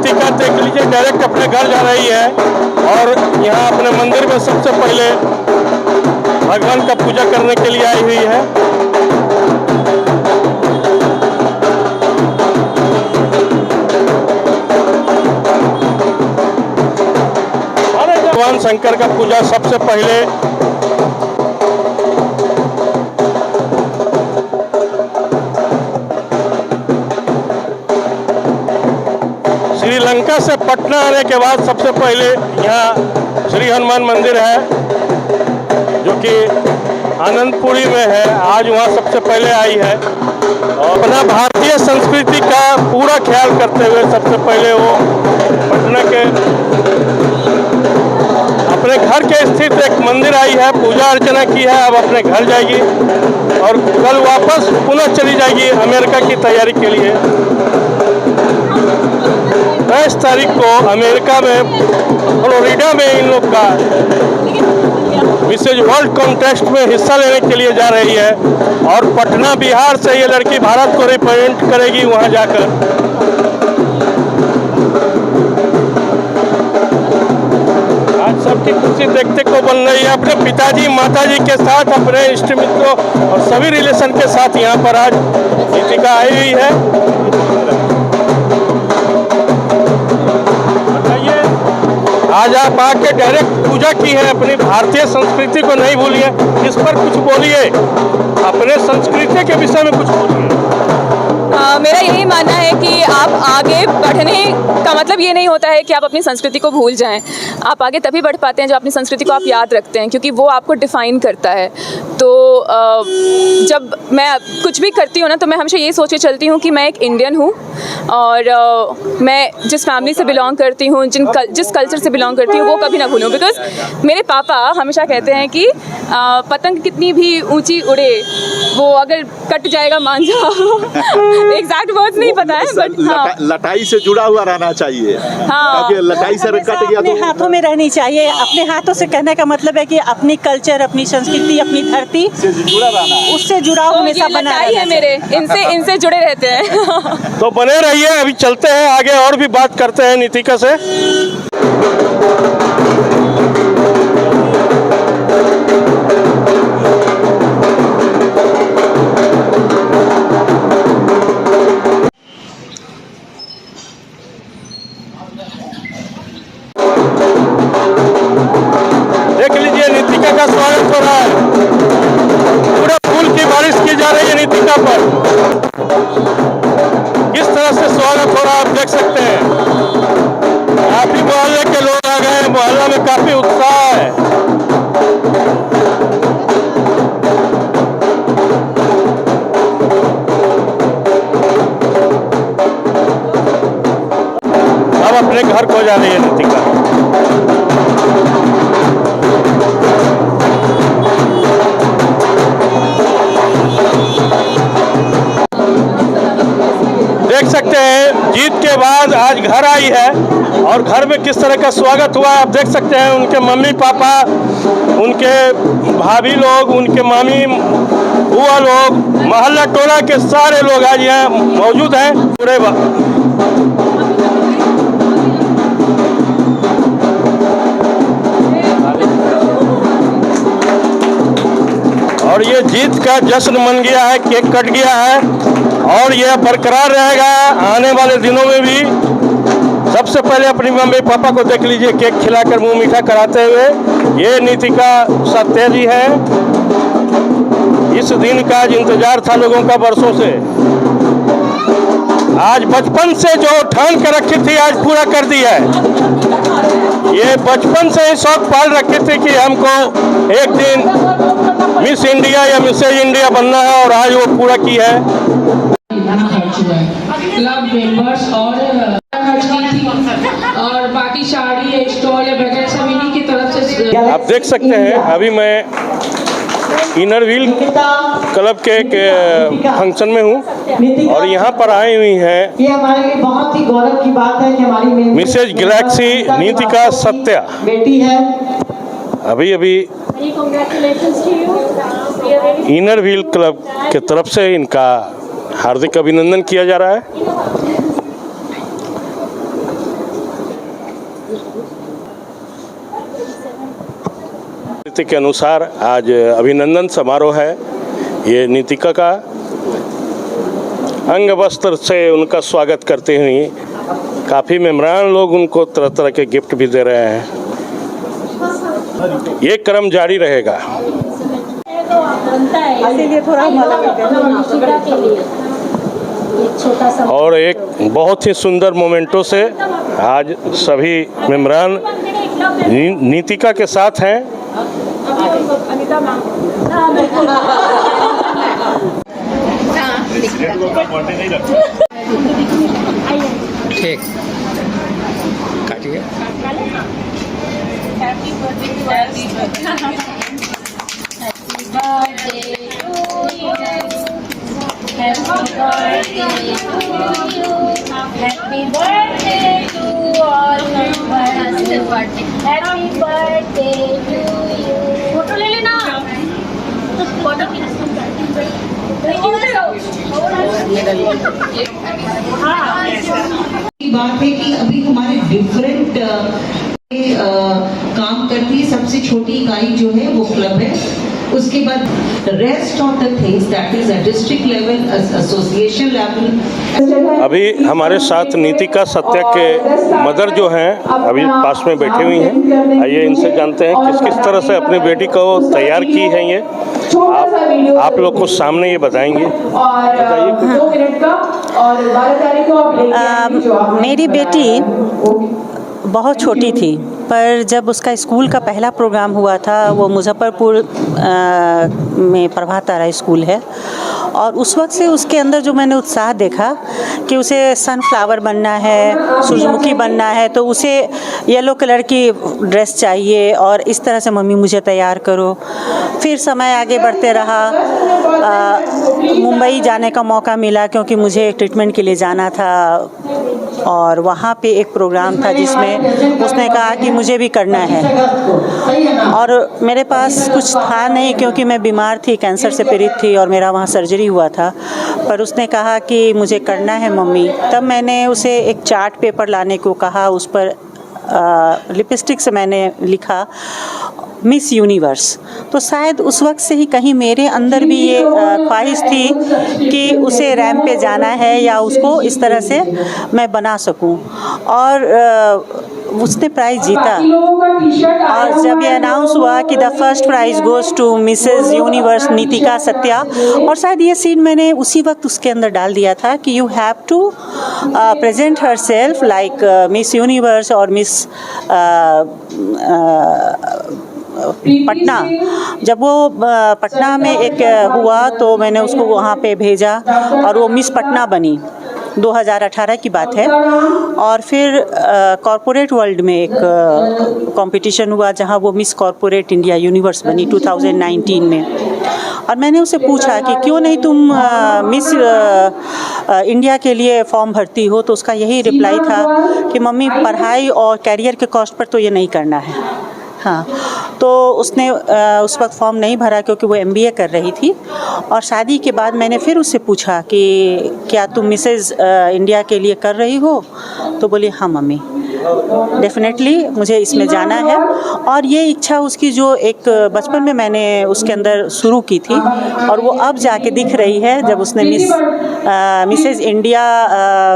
नीतिका देख लीजिए डायरेक्ट अपने घर जा रही है और यहाँ अपने मंदिर में सबसे पहले भगवान का पूजा करने के लिए आई हुई है। भगवान शंकर का पूजा सबसे पहले श्रीलंका से पटना आने के बाद सबसे पहले यहाँ श्री हनुमान मंदिर है जो कि आनंदपुरी में है। आज वहाँ सबसे पहले आई है और अपना भारतीय संस्कृति का पूरा ख्याल करते हुए सबसे पहले वो पटना के अपने घर के स्थित एक मंदिर आई है, पूजा अर्चना की है। अब अपने घर जाएगी और कल वापस पुनः चली जाएगी अमेरिका की तैयारी के लिए। 22 तारीख को अमेरिका में फ्लोरिडा में इन लोग का मिसेज वर्ल्ड कॉन्टेस्ट में हिस्सा लेने के लिए जा रही है और पटना बिहार से ये लड़की भारत को रिप्रेजेंट करेगी वहां जाकर। आज सबकी खुशी देखते को बन रही है। अपने पिताजी माताजी के साथ, अपने इष्ट मित्रों और सभी रिलेशन के साथ यहाँ पर आज नीतिका आई हुई है। बताइए, आज आप आके डायरेक्ट पूजा की है, अपनी भारतीय संस्कृति को नहीं भूलिए। इस पर कुछ बोलिए, अपने संस्कृति के विषय में कुछ बोलिए। मेरा यही मानना है कि आप आगे बढ़ने का मतलब ये नहीं होता है कि आप अपनी संस्कृति को भूल जाएं। आप आगे तभी बढ़ पाते हैं जब अपनी संस्कृति को आप याद रखते हैं, क्योंकि वो आपको डिफ़ाइन करता है। तो जब मैं कुछ भी करती हूँ ना, तो मैं हमेशा ये सोच के चलती हूँ कि मैं एक इंडियन हूँ और मैं जिस फैमिली से बिलोंग करती हूँ, जिस कल्चर से बिलोंग करती हूँ, वो कभी ना भूलूँ। बिकॉज मेरे पापा हमेशा कहते हैं कि पतंग कितनी भी ऊँची उड़े, वो अगर कट जाएगा मान जाओ। एग्जैक्ट वर्ड नहीं पता है, बट हाँ, लटाई से जुड़ा हुआ रहना चाहिए। हाँ, लटाई से कट गया अपने हाथों में रहनी चाहिए। अपने हाथों से कहने का मतलब है कि अपनी कल्चर, अपनी संस्कृति, अपनी धरती से जुड़ा रहना, उससे जुड़ाव हमेशा बना रहना है मेरे, इनसे जुड़े रहते हैं। तो बने रहिए, अभी चलते हैं आगे और भी बात करते हैं नीतिका से। देख लीजिए नीतिका का स्वागत हो रहा है, पूरे फूल की बारिश की जा रही है नीतिका पर। किस तरह से स्वागत हो रहा है आप देख सकते हैं। काफी मोहल्ले के लोग आ गए हैं, मोहल्ला में काफी उत्साह है। अब अपने घर को जा रही है नीतिका। देख सकते हैं जीत के बाद आज घर आई है और घर में किस तरह का स्वागत हुआ आप देख सकते हैं। उनके मम्मी पापा, उनके भाभी लोग, उनके मामी बुआ लोग, मोहल्ला टोला के सारे लोग आज यहाँ मौजूद हैं पूरे। और ये जीत का जश्न मन गया है, केक कट गया है और यह बरकरार रहेगा आने वाले दिनों में भी। सबसे पहले अपनी मम्मी पापा को देख लीजिए केक खिलाकर मुंह मीठा कराते हुए। ये नीतिका सत्या जी है। इस दिन का आज इंतजार था लोगों का वर्षों से। आज बचपन से जो ठान कर रखी थी आज पूरा कर दिया है। ये बचपन से ही शौक पाल रखी थी कि हमको एक दिन मिस इंडिया या मिसेज इंडिया बनना है और आज वो पूरा की है। क्लब मेंबर्स और बाकी साड़ी स्टॉल वगैरह सब इन्हीं की तरफ से। आप देख सकते हैं अभी मैं इनर व्हील क्लब के एक फंक्शन में हूँ और यहाँ पर आई हुई है ये हमारे लिए बहुत ही गौरव की बात है कि हमारी मिसेज गैलेक्सी नीतिका सत्या बेटी है। अभी इनर व्हील क्लब के तरफ से इनका हार्दिक अभिनंदन किया जा रहा है। नृत्य के अनुसार आज अभिनंदन समारोह है। ये नीतिका का अंग वस्त्र से उनका स्वागत करते हुए काफ़ी मेहमान लोग उनको तरह तरह के गिफ्ट भी दे रहे हैं। ये क्रम जारी रहेगा। इसीलिए थोड़ा और एक बहुत ही सुंदर मोमेंटो से आज सभी मेहमान नीतिका के साथ हैं। ठीक काटिए। Happy birthday to all members. Happy birthday to you. Photo ले लेना। फोटो की बात है कि अभी हमारे डिफरेंट काम करती है। सबसे छोटी इकाई जो है वो क्लब है, उसके बाद rest of the things that is a district level, association level. अभी हमारे साथ नीतिका सत्या के मदर जो हैं अभी पास में बैठी हुई हैं। आइए इनसे जानते हैं किस किस तरह से अपनी बेटी को तैयार की है। ये आप लोग को सामने ये बताएंगे। मेरी बेटी बहुत छोटी थी, पर जब उसका स्कूल का पहला प्रोग्राम हुआ था, वो मुजफ्फरपुर में प्रभात तारा स्कूल है, और उस वक्त से उसके अंदर जो मैंने उत्साह देखा कि उसे सनफ्लावर बनना है, सूरजमुखी बनना है, तो उसे येलो कलर की ड्रेस चाहिए और इस तरह से मम्मी मुझे तैयार करो। फिर समय आगे बढ़ते रहा, मुंबई जाने का मौका मिला क्योंकि मुझे ट्रीटमेंट के लिए जाना था, और वहाँ पे एक प्रोग्राम था जिसमें उसने कहा कि मुझे भी करना है, और मेरे पास कुछ था नहीं क्योंकि मैं बीमार थी, कैंसर से पीड़ित थी और मेरा वहाँ सर्जरी हुआ था। पर उसने कहा कि मुझे करना है मम्मी। तब मैंने उसे एक चार्ट पेपर लाने को कहा, उस पर लिपस्टिक से मैंने लिखा मिस यूनिवर्स। तो शायद उस वक्त से ही कहीं मेरे अंदर भी ये ख्वाहिश थी कि उसे रैंप पे जाना है या उसको इस तरह से मैं बना सकूं, और उसने प्राइज़ जीता। और जब ये अनाउंस हुआ कि the first prize goes to Mrs Universe Nitika Satya, और शायद ये सीन मैंने उसी वक्त उसके अंदर डाल दिया था कि you have to present herself like Miss Universe और मिस पटना। जब वो पटना में एक हुआ तो मैंने उसको वहाँ पे भेजा और वो मिस पटना बनी। 2018 की बात है। और फिर कॉरपोरेट वर्ल्ड में एक कंपटीशन हुआ जहाँ वो मिस कॉरपोरेट इंडिया यूनिवर्स बनी 2019 में। और मैंने उसे पूछा कि क्यों नहीं तुम मिस इंडिया के लिए फॉर्म भरती हो, तो उसका यही रिप्लाई था कि मम्मी पढ़ाई और कैरियर के कॉस्ट पर तो ये नहीं करना है। हाँ, तो उसने उस वक्त फॉर्म नहीं भरा क्योंकि वो MBA कर रही थी। और शादी के बाद मैंने फिर उससे पूछा कि क्या तुम मिसेस इंडिया के लिए कर रही हो, तो बोली हाँ मम्मी, डेफिनेटली मुझे इसमें जाना है। और ये इच्छा उसकी जो एक बचपन में मैंने उसके अंदर शुरू की थी और वो अब जाके दिख रही है जब उसने मिसेस इंडिया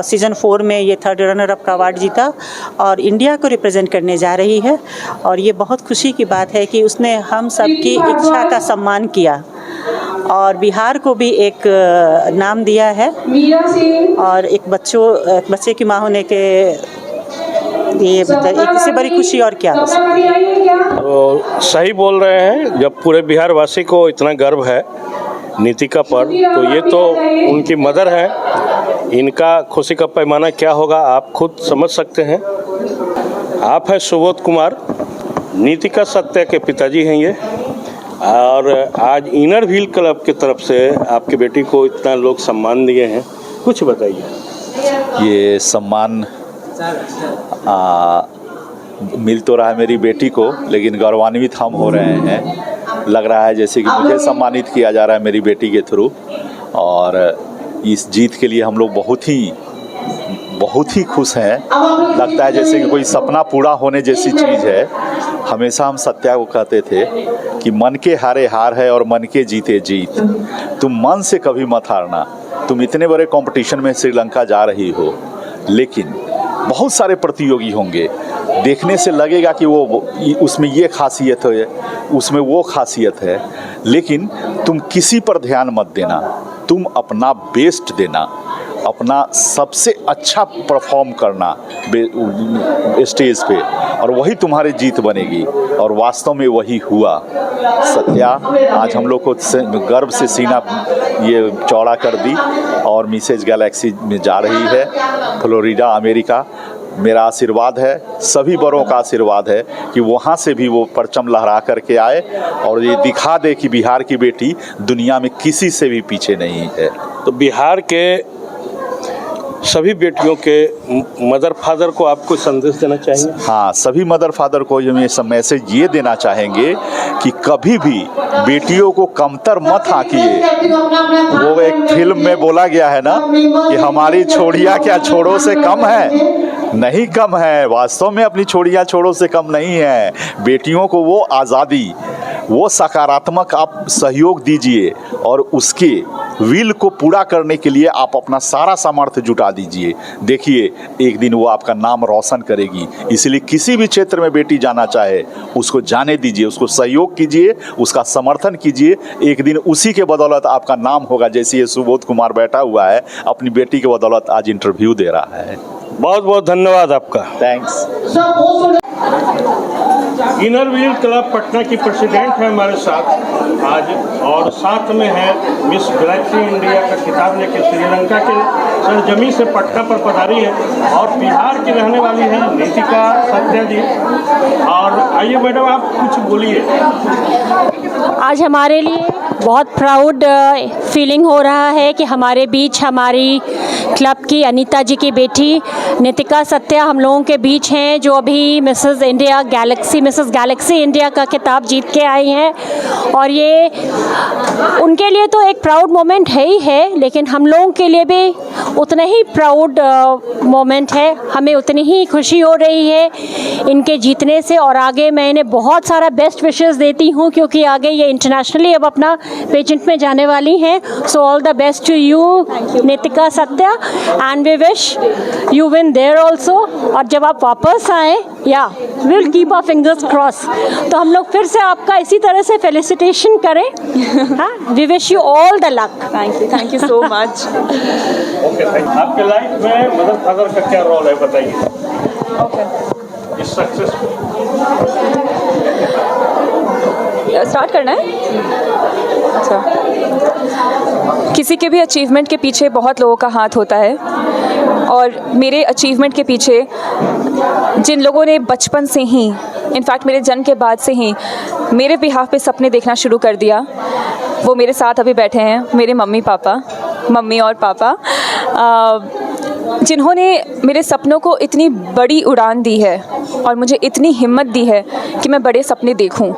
सीज़न 4 में ये 3rd रनर अप का अवार्ड जीता और इंडिया को रिप्रेजेंट करने जा रही है। और ये बहुत खुशी की बात है कि उसने हम सब की इच्छा का सम्मान किया और बिहार को भी एक नाम दिया है। और एक बच्चे की माँ होने के ये एक इससे बड़ी खुशी और क्या हो सकती है। तो सही बोल रहे हैं, जब पूरे बिहार वासी को इतना गर्व है नीतिका पर, तो ये तो उनकी मदर है, इनका खुशी का पैमाना क्या होगा आप खुद समझ सकते हैं। आप हैं सुबोध कुमार, नीतिका सत्या के पिताजी हैं ये, और आज इनर व्हील क्लब की तरफ से आपकी बेटी को इतना लोग सम्मान दिए हैं, कुछ बताइए। ये सम्मान मिल तो रहा है मेरी बेटी को, लेकिन गौरवान्वित हम हो रहे हैं। लग रहा है जैसे कि मुझे सम्मानित किया जा रहा है मेरी बेटी के थ्रू। और इस जीत के लिए हम लोग बहुत ही खुश हैं। लगता है जैसे कि कोई सपना पूरा होने जैसी चीज़ है। हमेशा हम सत्या को कहते थे कि मन के हारे हार है और मन के जीते जीत। तुम मन से कभी मत हारना। तुम इतने बड़े कंपटीशन में श्रीलंका जा रही हो, लेकिन बहुत सारे प्रतियोगी होंगे, देखने से लगेगा कि वो उसमें ये खासियत है, उसमें वो खासियत है, लेकिन तुम किसी पर ध्यान मत देना। तुम अपना बेस्ट देना, अपना सबसे अच्छा परफॉर्म करना स्टेज पे, और वही तुम्हारी जीत बनेगी। और वास्तव में वही हुआ। सत्या आज हम लोग को गर्व से सीना ये चौड़ा कर दी और मिसेज गैलेक्सी में जा रही है, फ्लोरिडा, अमेरिका। मेरा आशीर्वाद है, सभी बड़ों का आशीर्वाद है कि वहाँ से भी वो परचम लहरा करके आए और ये दिखा दे कि बिहार की बेटी दुनिया में किसी से भी पीछे नहीं है। तो बिहार के सभी बेटियों के मदर फादर को आपको संदेश देना चाहिए? हाँ, सभी मदर फादर को ये मैसेज ये देना चाहेंगे कि कभी भी बेटियों को कमतर मत आंकिए। वो एक फिल्म में बोला गया है ना कि हमारी छोड़ियाँ क्या छोड़ों से कम है? नहीं कम है, वास्तव में अपनी छोड़ियाँ छोड़ों से कम नहीं है। बेटियों को वो आज़ादी, वो सकारात्मक आप सहयोग दीजिए और उसके विल को पूरा करने के लिए आप अपना सारा सामर्थ्य जुटा दीजिए। देखिए, एक दिन वो आपका नाम रोशन करेगी। इसलिए किसी भी क्षेत्र में बेटी जाना चाहे उसको जाने दीजिए, उसको सहयोग कीजिए, उसका समर्थन कीजिए। एक दिन उसी के बदौलत आपका नाम होगा। जैसे ये सुबोध कुमार बैठा हुआ है, अपनी बेटी के बदौलत आज इंटरव्यू दे रहा है। बहुत बहुत धन्यवाद आपका। Thanks. Inner wheel club Patna की प्रेसिडेंट है हमारे साथ आज, और साथ में है मिस गैलेक्सी इंडिया का खिताब लेकर श्रीलंका के सरजमी से पटना पर पधारी है और बिहार की रहने वाली है नीतिका सत्या जी। और आइए मैडम, आप कुछ बोलिए। आज हमारे लिए बहुत प्राउड फीलिंग हो रहा है कि हमारे बीच हमारी क्लब की अनीता जी की बेटी नीतिका सत्या हम लोगों के बीच हैं, जो अभी मिसेस गैलेक्सी इंडिया का खिताब जीत के आई हैं। और ये उनके लिए तो एक प्राउड मोमेंट है ही है, लेकिन हम लोगों के लिए भी उतना ही प्राउड मोमेंट है। हमें उतनी ही खुशी हो रही है इनके जीतने से, और आगे मैं इन्हें बहुत सारा बेस्ट विशेस देती हूँ, क्योंकि आगे ये इंटरनेशनली अब अपना पेजेंट में जाने वाली हैं। So all the best to you Nitika Satya, and we wish you win there also. और जब आप वापस आएँ, या will keep our fingers cross, तो हम लोग फिर से आपका इसी तरह से फेलिसिटेशन करें। हाँ, we wish you all the luck. Thank you so much. आपके लाइफ में मदर फादर का क्या रोल है, बताइए। इस सक्सेस स्टार्ट करना है? अच्छा, किसी के भी अचीवमेंट के पीछे बहुत लोगों का हाथ होता है, और मेरे अचीवमेंट के पीछे जिन लोगों ने बचपन से ही, इनफैक्ट मेरे जन्म के बाद से ही मेरे बिहाफ पे सपने देखना शुरू कर दिया, वो मेरे साथ अभी बैठे हैं। मेरे मम्मी और पापा, जिन्होंने मेरे सपनों को इतनी बड़ी उड़ान दी है और मुझे इतनी हिम्मत दी है कि मैं बड़े सपने देखूं।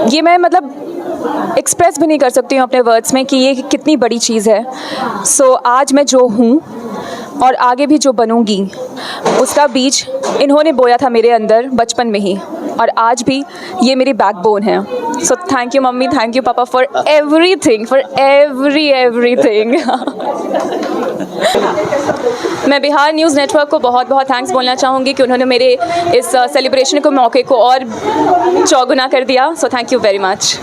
ये मैं मतलब एक्सप्रेस भी नहीं कर सकती हूँ अपने वर्ड्स में कि ये कितनी बड़ी चीज़ है। सो आज मैं जो हूँ और आगे भी जो बनूँगी, उसका बीज इन्होंने बोया था मेरे अंदर बचपन में ही, और आज भी ये मेरी बैकबोन है। So thank you mummy, thank you पापा फॉर एवरीथिंग, फॉर एवरीथिंग। मैं बिहार न्यूज़ नेटवर्क को बहुत बहुत थैंक्स बोलना चाहूँगी कि उन्होंने मेरे इस सेलिब्रेशन के मौके को और चौगुना कर दिया। So thank you very much.